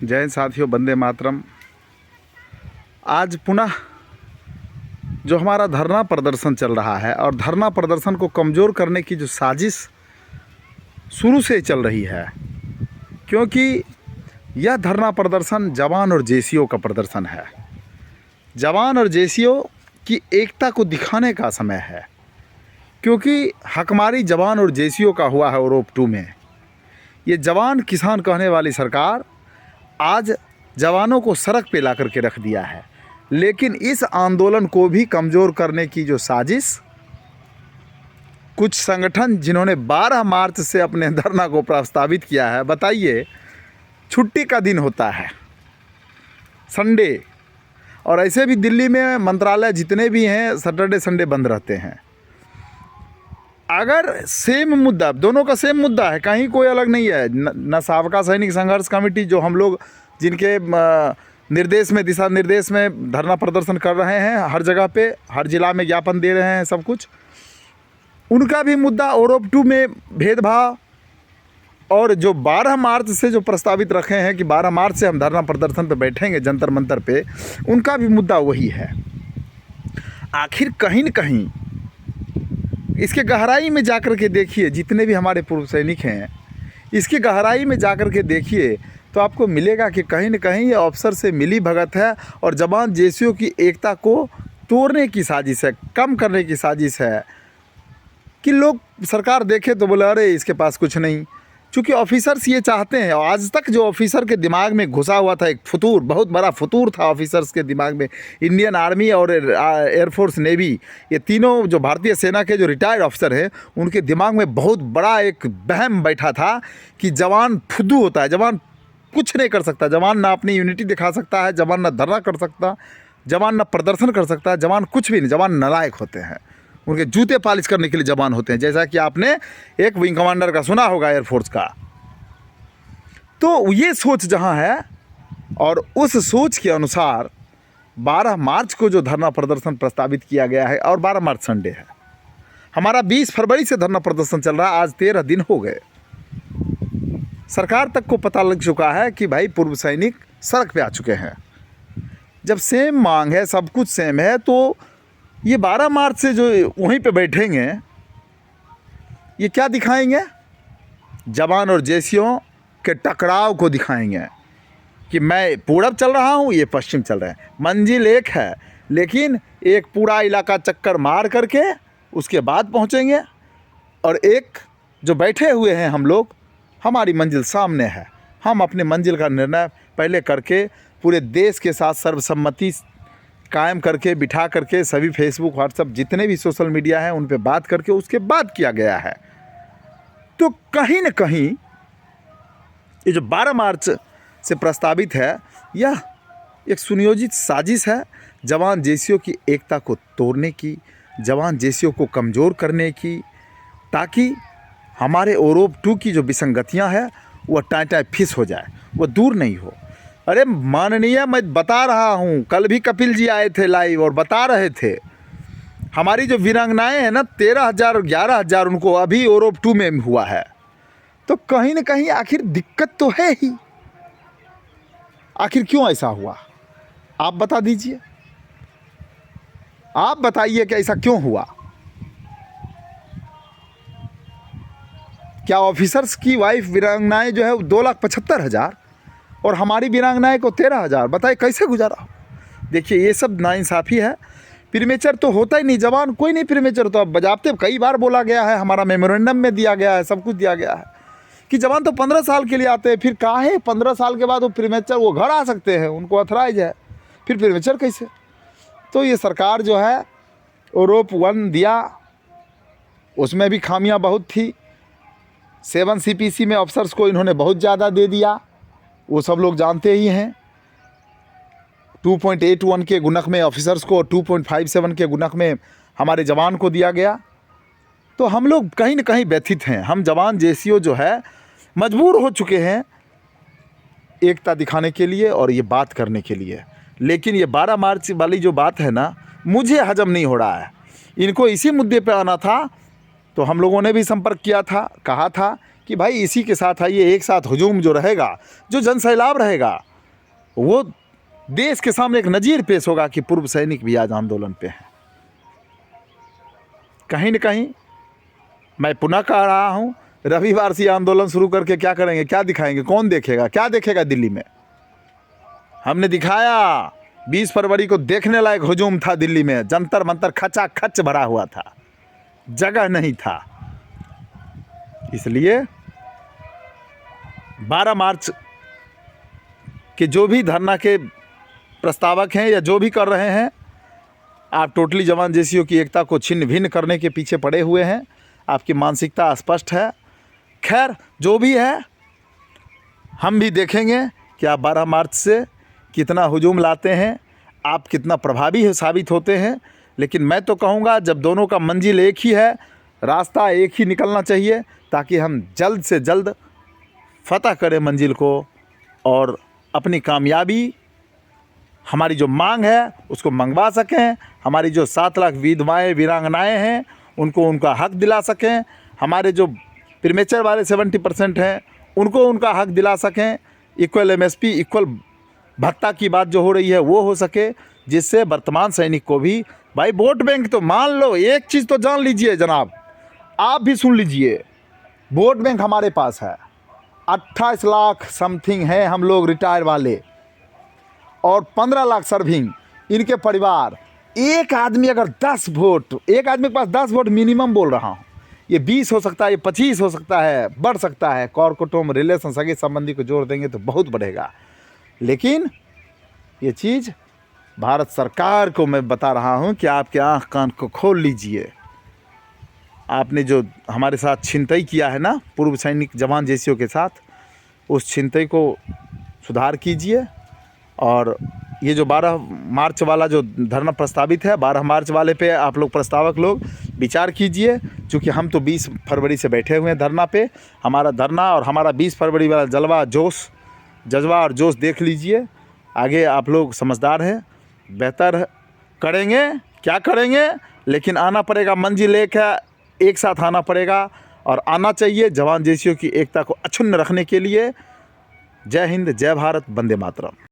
जय हिंद साथियों, वंदे मातरम। आज पुनः जो हमारा धरना प्रदर्शन चल रहा है और धरना प्रदर्शन को कमज़ोर करने की जो साजिश शुरू से चल रही है, क्योंकि यह धरना प्रदर्शन जवान और जेसीओ का प्रदर्शन है। जवान और जेसीओ की एकता को दिखाने का समय है, क्योंकि हकमारी जवान और जेसीओ का हुआ है यूरोप 2 में। ये जवान किसान कहने वाली सरकार आज जवानों को सड़क पे ला करके रख दिया है, लेकिन इस आंदोलन को भी कमज़ोर करने की जो साजिश कुछ संगठन जिन्होंने 12 मार्च से अपने धरना को प्रस्तावित किया है। बताइए, छुट्टी का दिन होता है संडे, और ऐसे भी दिल्ली में मंत्रालय जितने भी हैं सैटरडे संडे बंद रहते हैं। अगर सेम मुद्दा, दोनों का सेम मुद्दा है, कहीं कोई अलग नहीं है। न साबका सैनिक संघर्ष कमेटी जो हम लोग जिनके निर्देश में, दिशा निर्देश में धरना प्रदर्शन कर रहे हैं, हर जगह पे हर जिला में ज्ञापन दे रहे हैं, सब कुछ, उनका भी मुद्दा यूरोप 2 में भेदभाव। और जो 12 मार्च से जो प्रस्तावित रखे हैं कि 12 मार्च से हम धरना प्रदर्शन पे बैठेंगे जंतर मंतर पे, उनका भी मुद्दा वही है। आखिर कहीं न कहीं इसके गहराई में जाकर के देखिए, जितने भी हमारे पूर्व सैनिक हैं, इसकी गहराई में जाकर के देखिए तो आपको मिलेगा कि कहीं न कहीं ये अफसर से मिली भगत है और जवान जेसीओ की एकता को तोड़ने की साजिश है, कम करने की साजिश है। कि लोग सरकार देखे तो बोले अरे इसके पास कुछ नहीं, चूँकि ऑफिसर्स ये चाहते हैं। और आज तक जो ऑफिसर के दिमाग में घुसा हुआ था एक फतूर, बहुत बड़ा फतूर था ऑफिसर्स के दिमाग में, इंडियन आर्मी और एयरफोर्स नेवी, ये तीनों जो भारतीय सेना के जो रिटायर्ड ऑफिसर हैं, उनके दिमाग में बहुत बड़ा एक वहम बैठा था कि जवान फुद्दू होता है, जवान कुछ नहीं कर सकता, जवान ना अपनी यूनिटी दिखा सकता है, जवान ना धरना कर सकता, जवान ना प्रदर्शन कर सकता है, जवान कुछ भी नहीं, जवान नालायक होते हैं, उनके जूते पालिश करने के लिए जवान होते हैं। जैसा कि आपने एक विंग कमांडर का सुना होगा एयरफोर्स का। तो ये सोच जहां है, और उस सोच के अनुसार 12 मार्च को जो धरना प्रदर्शन प्रस्तावित किया गया है, और 12 मार्च संडे है, हमारा 20 फरवरी से धरना प्रदर्शन चल रहा है, आज 13 दिन हो गए। सरकार तक को पता लग चुका है कि भाई पूर्व सैनिक सड़क पे आ चुके हैं। जब सेम मांग है, सब कुछ सेम है, तो ये 12 मार्च से जो वहीं पे बैठेंगे, ये क्या दिखाएंगे? जवान और जेसीओ के टकराव को दिखाएंगे कि मैं पूरब चल रहा हूँ, ये पश्चिम चल रहे हैं। मंजिल एक है, लेकिन एक पूरा इलाका चक्कर मार करके उसके बाद पहुँचेंगे, और एक जो बैठे हुए हैं हम लोग, हमारी मंजिल सामने है। हम अपने मंजिल का निर्णय पहले करके पूरे देश के साथ सर्वसम्मति कायम करके, बिठा करके, सभी फेसबुक, व्हाट्सएप, जितने भी सोशल मीडिया हैं उन पे बात करके उसके बाद किया गया है। तो कहीं न कहीं ये जो 12 मार्च से प्रस्तावित है, यह एक सुनियोजित साजिश है जवान जेसीओ की एकता को तोड़ने की, जवान जेसीओ को कमज़ोर करने की, ताकि हमारे यूरोप 2 की जो विसंगतियां हैं वह टाँय फिस हो जाए, वह दूर नहीं हो। अरे माननीय, मैं बता रहा हूँ, कल भी कपिल जी आए थे लाइव और बता रहे थे, हमारी जो वीरांगनाएं हैं ना, 13,000 और 11,000 उनको अभी यूरोप 2 में हुआ है। तो कहीं न कहीं आखिर दिक्कत तो है ही। आखिर क्यों ऐसा हुआ, आप बता दीजिए, आप बताइए कि ऐसा क्यों हुआ। क्या ऑफिसर्स की वाइफ वीरांगनाएं जो है 2,75,000 और हमारी वीरांगनाएं को 13,000, बताइए कैसे गुजारा। देखिए, ये सब नाइंसाफ़ी है। प्रीमेचर तो होता ही नहीं, जवान कोई नहीं प्रीमेचर। तो अब बजाते कई बार बोला गया है, हमारा मेमोरेंडम में दिया गया है, सब कुछ दिया गया है कि जवान तो 15 साल के लिए आते हैं। फिर काहे 15 साल के बाद वो प्रीमेचर, वो घर आ सकते हैं, उनको ऑथराइज है, फिर प्रीमेचर कैसे? तो ये सरकार जो है यूरोप 1 दिया, उसमें भी खामियां बहुत थी। 7 CPC में अफसर्स को इन्होंने बहुत ज़्यादा दे दिया, वो सब लोग जानते ही हैं। 2.81 के गुणक में ऑफिसर्स को, 2.57 के गुणक में हमारे जवान को दिया गया। तो हम लोग कहीं न कहीं व्यथित हैं। हम जवान जेसीओ जो है मजबूर हो चुके हैं एकता दिखाने के लिए और ये बात करने के लिए। लेकिन ये 12 मार्च वाली जो बात है ना, मुझे हजम नहीं हो रहा है। इनको इसी मुद्दे पे आना था, तो हम लोगों ने भी संपर्क किया था, कहा था कि भाई इसी के साथ आइए, एक साथ हुजूम जो रहेगा, जो जनसैलाब रहेगा, वो देश के सामने एक नज़ीर पेश होगा कि पूर्व सैनिक भी आज आंदोलन पे हैं। कहीं न कहीं मैं पुनः कह रहा हूँ, रविवार से आंदोलन शुरू करके क्या करेंगे, क्या दिखाएंगे, कौन देखेगा, क्या देखेगा दिल्ली में? हमने दिखाया 20 फरवरी को देखने लायक हुजूम था दिल्ली में, जंतर मंतर खचाखच भरा हुआ था, जगह नहीं था। इसलिए 12 मार्च के जो भी धरना के प्रस्तावक हैं या जो भी कर रहे हैं, आप टोटली जवान जेसीओ की एकता को छिन्न भिन्न करने के पीछे पड़े हुए हैं। आपकी मानसिकता स्पष्ट है। खैर जो भी है, हम भी देखेंगे कि आप 12 मार्च से कितना हुजूम लाते हैं, आप कितना प्रभावी साबित होते हैं। लेकिन मैं तो कहूँगा, जब दोनों का मंजिल एक ही है, रास्ता एक ही निकलना चाहिए, ताकि हम जल्द से जल्द फतह करें मंजिल को और अपनी कामयाबी, हमारी जो मांग है उसको मंगवा सकें। हमारी जो 7 लाख विधवाएँ वीरांगनाएँ हैं उनको उनका हक दिला सकें। हमारे जो प्रीमेचर वाले 70% हैं उनको उनका हक दिला सकें। इक्वल MSP, इक्वल भत्ता की बात जो हो रही है वो हो सके, जिससे वर्तमान सैनिक को भी, भाई वोट बैंक तो मान लो, एक चीज़ तो जान लीजिए जनाब, आप भी सुन लीजिए, वोट बैंक हमारे पास है 28 लाख समथिंग है हम लोग रिटायर वाले, और 15 लाख सर्विंग इनके परिवार। एक आदमी अगर 10 वोट, एक आदमी के पास 10 वोट मिनिमम बोल रहा हूँ, ये 20 हो सकता है, ये 25 हो सकता है, बढ़ सकता है। कौर कुटुंब, रिलेशन, सगे संबंधी को जोड़ देंगे तो बहुत बढ़ेगा। लेकिन ये चीज़ भारत सरकार को मैं बता रहा हूँ कि आपके आँख कान को खोल लीजिए। आपने जो हमारे साथ छिनतई किया है ना, पूर्व सैनिक जवान जेसीओ के साथ, उस छिनतई को सुधार कीजिए। और ये जो 12 मार्च वाला जो धरना प्रस्तावित है, 12 मार्च वाले पे आप लोग प्रस्तावक लोग विचार कीजिए। क्योंकि हम तो 20 फरवरी से बैठे हुए हैं धरना पे। हमारा धरना और हमारा 20 फरवरी वाला जज्बा और जोश देख लीजिए। आगे आप लोग समझदार हैं, बेहतर करेंगे, क्या करेंगे, लेकिन आना पड़ेगा, मंजिल एक साथ आना पड़ेगा। और आना चाहिए जवान जेसीओ की एकता को अक्षुण्ण रखने के लिए। जय हिंद, जय भारत, वंदे मातरम।